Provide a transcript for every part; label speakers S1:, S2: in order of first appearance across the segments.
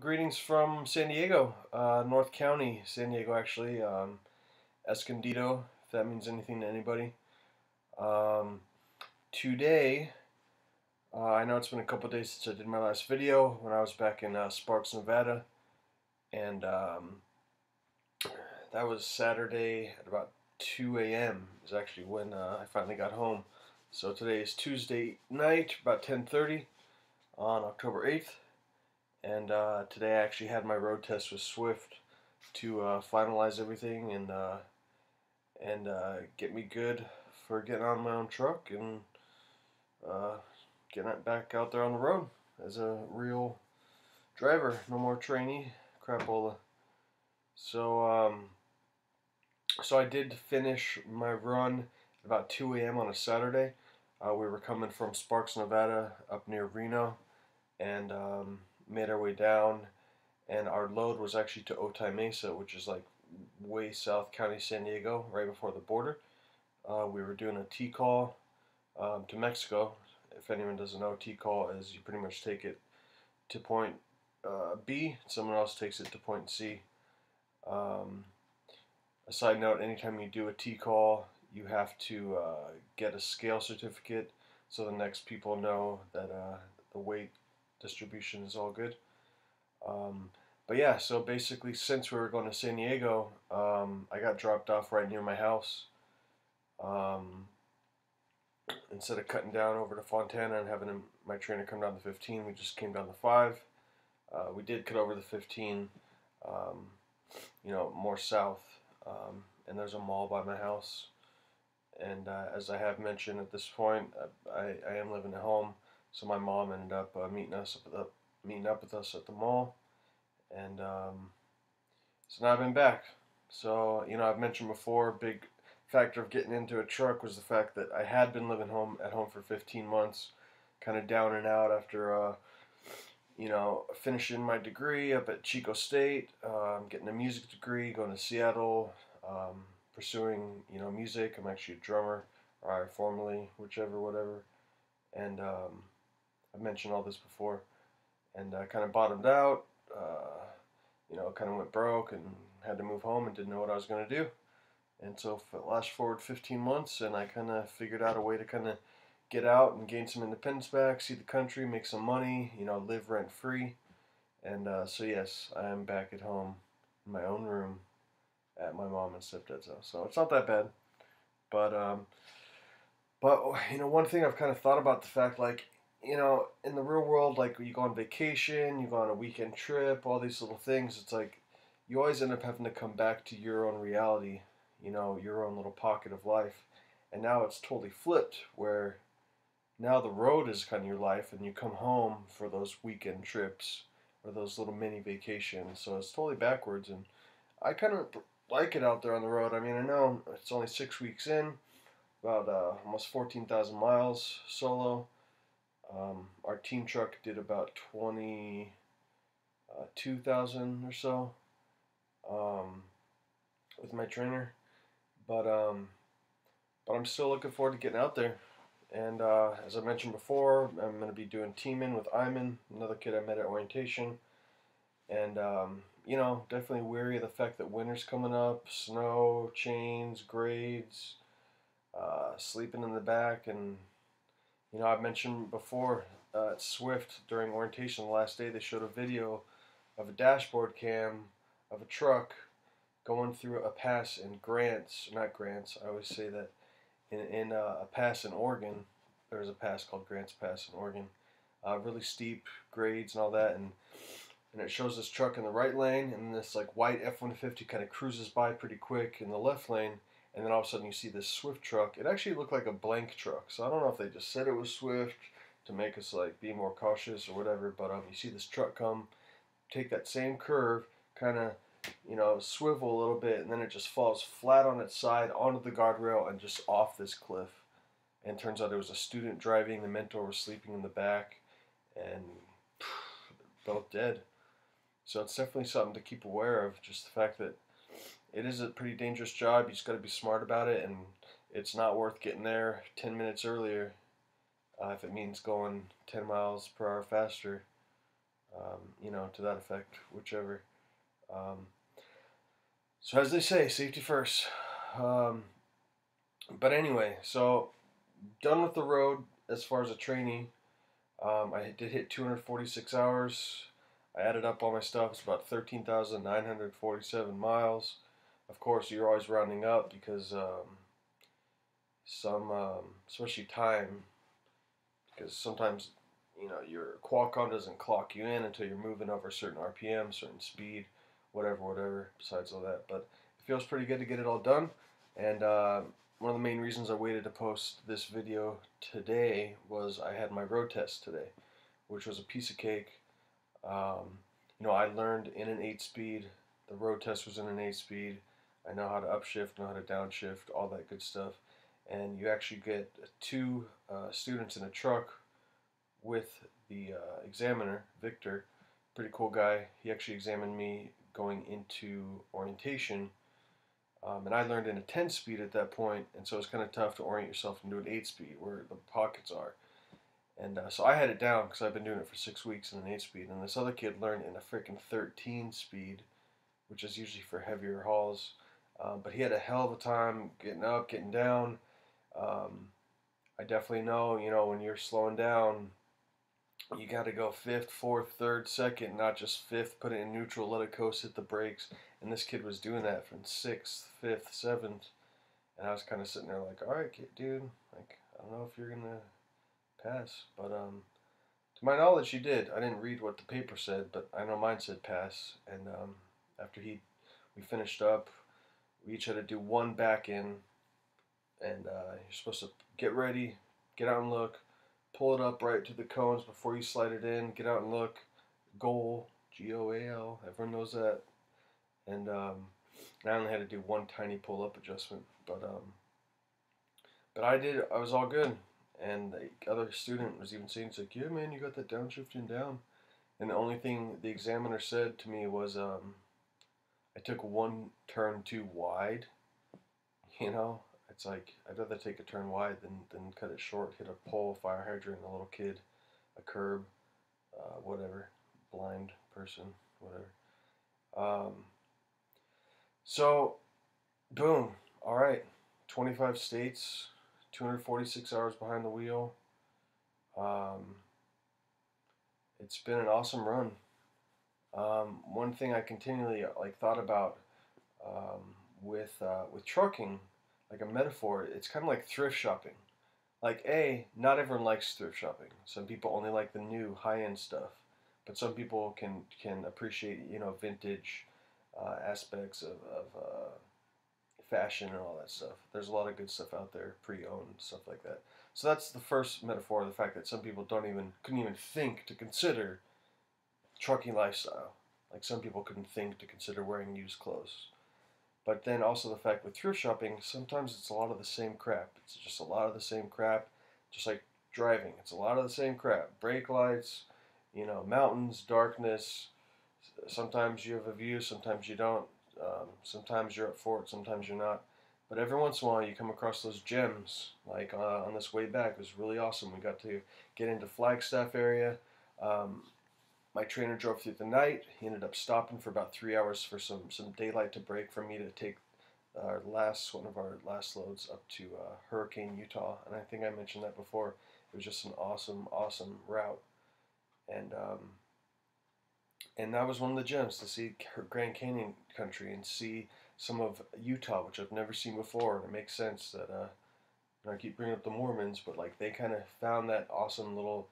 S1: Greetings from San Diego, North County, San Diego actually, Escondido, if that means anything to anybody. Um, Today, I know it's been a couple days since I did my last video when I was back in Sparks, Nevada, and that was Saturday at about 2 a.m. is actually when I finally got home. So today is Tuesday night, about 10:30 on October 8th. And today I actually had my road test with Swift to finalize everything and get me good for getting on my own truck and uh, getting it back out there on the road as a real driver. No more trainee crapola. So I did finish my run at about 2 a.m. on a Saturday. We were coming from Sparks, Nevada, up near Reno, and made our way down, and our load was actually to Otay Mesa, which is like way south County San Diego, right before the border. We were doing a T-call to Mexico. If anyone doesn't know, T-call is you pretty much take it to point B, someone else takes it to point C. A side note, anytime you do a T-call, you have to get a scale certificate so the next people know that the weight distribution is all good. But yeah, so basically, since we were going to San Diego, I got dropped off right near my house. Instead of cutting down over to Fontana and having my trainer come down the 15, we just came down the 5. We did cut over the 15, more south, and there's a mall by my house. And as I have mentioned at this point, I am living at home, so my mom ended up meeting up with us at the mall, and so now I've been back. So I've mentioned before, big factor of getting into a truck was the fact that I had been living at home for 15 months, kind of down and out after finishing my degree up at Chico State, getting a music degree, going to Seattle, pursuing music. I'm actually a drummer, or formerly, whichever, whatever. And I've mentioned all this before, and I kind of bottomed out. Kind of went broke and had to move home and didn't know what I was going to do. And so flash forward 15 months, and I kind of figured out a way to kind of get out and gain some independence back, see the country, make some money, live rent free. And so yes, I am back at home in my own room at my mom and stepdad's house. So it's not that bad. But one thing I've kind of thought about the fact, like, in the real world, like you go on vacation, you go on a weekend trip, all these little things, it's like you always end up having to come back to your own reality, your own little pocket of life. And now it's totally flipped, where now the road is kind of your life, and you come home for those weekend trips or those little mini vacations. So it's totally backwards, and I kind of like it out there on the road. I mean, I know it's only 6 weeks in, about almost 14,000 miles solo. Our team truck did about 22,000 or so with my trainer, but I'm still looking forward to getting out there. And as I mentioned before, I'm going to be doing teaming with Iman, another kid I met at orientation. And definitely weary of the fact that winter's coming up, snow, chains, grades, sleeping in the back. And I've mentioned before at Swift during orientation the last day, they showed a video of a dashboard cam of a truck going through a pass in not Grants, I always say that, in a pass in Oregon. There's a pass called Grants Pass in Oregon. Really steep grades and all that, and it shows this truck in the right lane, and this like white F-150 kind of cruises by pretty quick in the left lane, and then all of a sudden you see this Swift truck. It actually looked like a blank truck, so I don't know if they just said it was Swift to make us like be more cautious or whatever, but you see this truck come, take that same curve, kind of swivel a little bit, and then it just falls flat on its side onto the guardrail and just off this cliff. And turns out it was a student driving, the mentor was sleeping in the back, and both dead. So it's definitely something to keep aware of, just the fact that it is a pretty dangerous job. You just got to be smart about it, and it's not worth getting there 10 minutes earlier if it means going 10 miles per hour faster. you know, to that effect, whichever. Um, so as they say, safety first. Um, but anyway, so done with the road as far as a trainee. I did hit 246 hours. I added up all my stuff. It's about 13,947 miles. Of course, you're always rounding up because especially time, because sometimes, you know, your Qualcomm doesn't clock you in until you're moving over a certain RPM, certain speed, whatever, besides all that. But it feels pretty good to get it all done. And one of the main reasons I waited to post this video today was I had my road test today, which was a piece of cake. You know, I learned in an 8-speed. The road test was in an 8-speed. I know how to upshift, know how to downshift, all that good stuff. And you actually get two students in a truck with the examiner, Victor. Pretty cool guy. He actually examined me going into orientation. And I learned in a 10-speed at that point, and so it's kind of tough to orient yourself into an 8-speed where the pockets are. And so I had it down because I've been doing it for 6 weeks in an 8-speed. And this other kid learned in a freaking 13-speed, which is usually for heavier hauls. But he had a hell of a time getting up, getting down. I definitely know, you know, when you're slowing down, you got to go fifth, fourth, third, second, not just fifth. Put it in neutral, let it coast, hit the brakes. And this kid was doing that from sixth, fifth, seventh. And I was kind of sitting there like, all right, kid, dude, like, I don't know if you're gonna pass, but to my knowledge, he did. I didn't read what the paper said, but I know mine said pass. And after we finished up, we each had to do one back in, and you're supposed to get ready, get out and look, pull it up right to the cones before you slide it in, get out and look, goal, GOAL, everyone knows that. And I only had to do one tiny pull up adjustment, but I was all good. And the other student was even saying, it's like, yeah, man, you got that downshifting down. And the only thing the examiner said to me was, I took one turn too wide. You know, it's like I'd rather take a turn wide than cut it short, hit a pole, fire hydrant, a little kid, a curb, whatever, blind person, whatever. Um, so, boom, all right, 25 states, 246 hours behind the wheel. It's been an awesome run. One thing I continually like thought about with trucking, like a metaphor, it's kind of like thrift shopping. Like, not everyone likes thrift shopping. Some people only like the new high-end stuff, but some people can appreciate, you know, vintage aspects of fashion and all that stuff. There's a lot of good stuff out there, pre-owned stuff like that. So that's the first metaphor, the fact that some people couldn't even think to consider trucking lifestyle. Like some people couldn't think to consider wearing used clothes. But then also the fact with thrift shopping, sometimes it's a lot of the same crap. It's just a lot of the same crap, just like driving. It's a lot of the same crap. Brake lights, you know, mountains, darkness. Sometimes you have a view, sometimes you don't. Sometimes you're up for it, sometimes you're not. But every once in a while you come across those gems. Like on this way back, it was really awesome. We got to get into Flagstaff area. Um, my trainer drove through the night. He ended up stopping for about 3 hours for some daylight to break for me to take one of our last loads up to Hurricane, Utah. And I think I mentioned that before. It was just an awesome route. And that was one of the gems, to see Grand Canyon country and see some of Utah, which I've never seen before. And it makes sense that I keep bringing up the Mormons, but like they kind of found that awesome little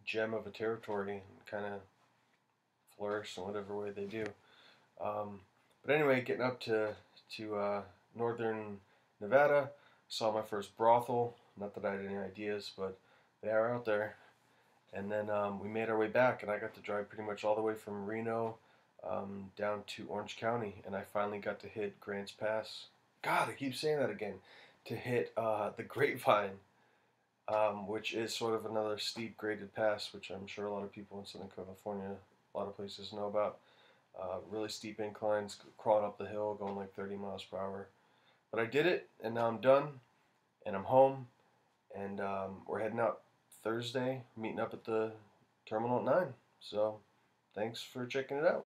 S1: gem of a territory and kind of flourish in whatever way they do. But anyway, getting up to northern Nevada, saw my first brothel. Not that I had any ideas, but they are out there. And then we made our way back, and I got to drive pretty much all the way from Reno down to Orange County, and I finally got to hit Grants Pass. God, I keep saying that again. To hit the Grapevine, which is sort of another steep graded pass, which I'm sure a lot of people in Southern California, a lot of places know about. Really steep inclines, crawling up the hill, going like 30 miles per hour. But I did it, and now I'm done, and I'm home, and we're heading out Thursday, meeting up at the terminal at 9. So thanks for checking it out.